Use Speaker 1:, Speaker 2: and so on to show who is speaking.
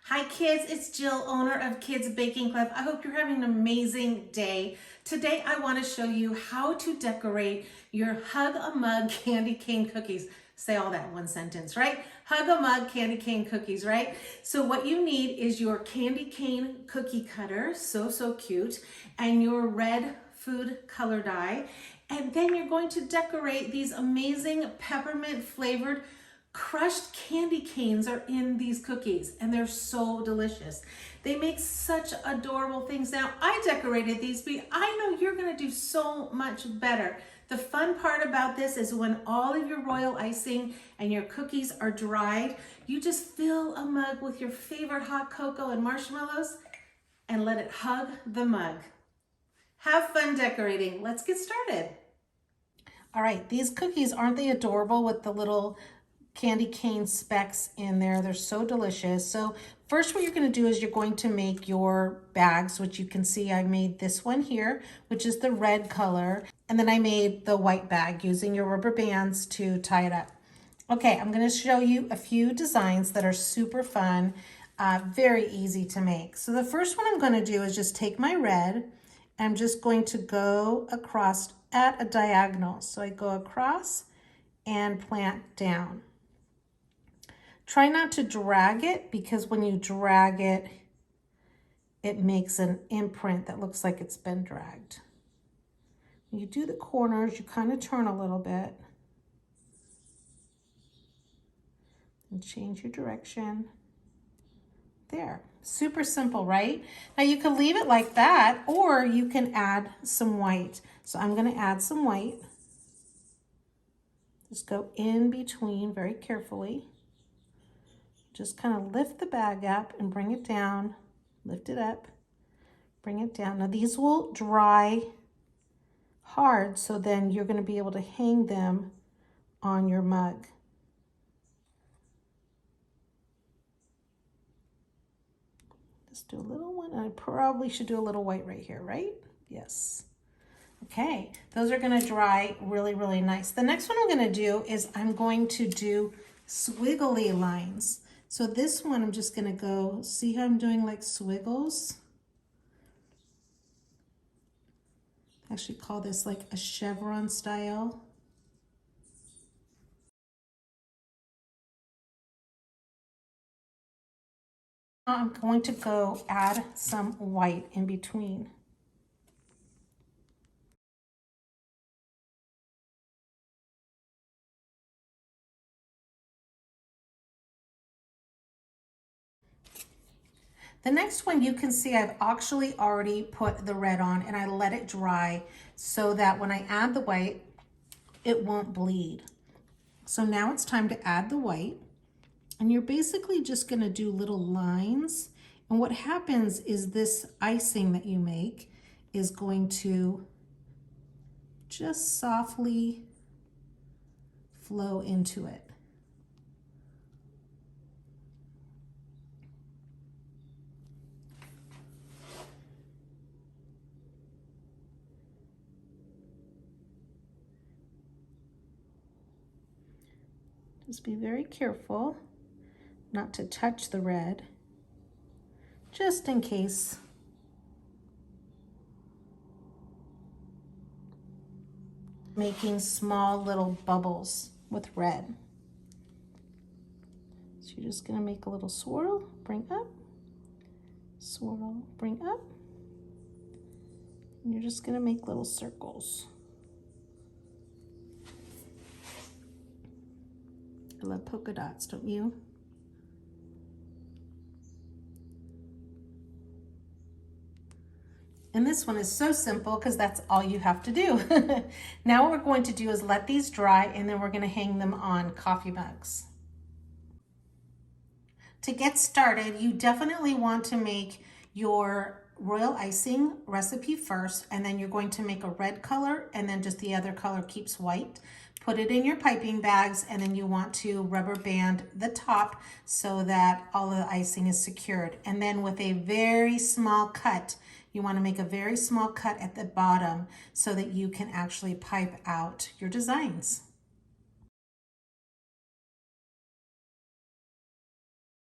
Speaker 1: Hi kids, it's Jill, owner of Kids Baking Club. I hope you're having an amazing day. Today I want to show you how to decorate your Hug a Mug candy cane cookies. Say all that in one sentence, right? Hug a Mug candy cane cookies, right? So what you need is your candy cane cookie cutter, so cute, and your red food color dye. And then you're going to decorate these amazing peppermint flavored crushed candy canes are in these cookies and they're so delicious. They make such adorable things. Now, I decorated these, but I know you're gonna do so much better. The fun part about this is when all of your royal icing and your cookies are dried, you just fill a mug with your favorite hot cocoa and marshmallows and let it hug the mug. Have fun decorating. Let's get started. All right, these cookies, aren't they adorable with the little candy cane specks in there? They're so delicious. So first what you're going to do is you're going to make your bags, which you can see I made this one here, which is the red color. And then I made the white bag using your rubber bands to tie it up. Okay, I'm going to show you a few designs that are super fun, very easy to make. So the first one I'm going to do is just take my red. I'm just going to go across at a diagonal. So I go across and plant down. Try not to drag it, because when you drag it, it makes an imprint that looks like it's been dragged. When you do the corners, you kind of turn a little bit and change your direction. There, super simple, right? Now you can leave it like that, or you can add some white. So I'm going to add some white. Just go in between very carefully. Just kind of lift the bag up and bring it down. Lift it up, bring it down. Now these will dry hard, so then you're going to be able to hang them on your mug. Just do a little one. I probably should do a little white right here, right? Yes. Okay, those are going to dry really nice. The next one I'm going to do is I'm going to do squiggly lines. So this one I'm just going to go, see how I'm doing like squiggles? I actually call this like a chevron style. I'm going to go add some white in between. The next one, you can see I've actually already put the red on and I let it dry so that when I add the white, it won't bleed. So now it's time to add the white, and you're basically just going to do little lines. And what happens is this icing that you make is going to just softly flow into it. Just be very careful not to touch the red, just in case. Making small little bubbles with red. So you're just gonna make a little swirl, bring up, swirl, bring up. And you're just gonna make little circles. I love polka dots, don't you? And this one is so simple because that's all you have to do. Now what we're going to do is let these dry, and then we're going to hang them on coffee mugs. To get started, you definitely want to make your royal icing recipe first, and then you're going to make a red color, and then just the other color keeps white. Put it in your piping bags, and then you want to rubber band the top so that all of the icing is secured. And then with a very small cut, you want to make a very small cut at the bottom so that you can actually pipe out your designs.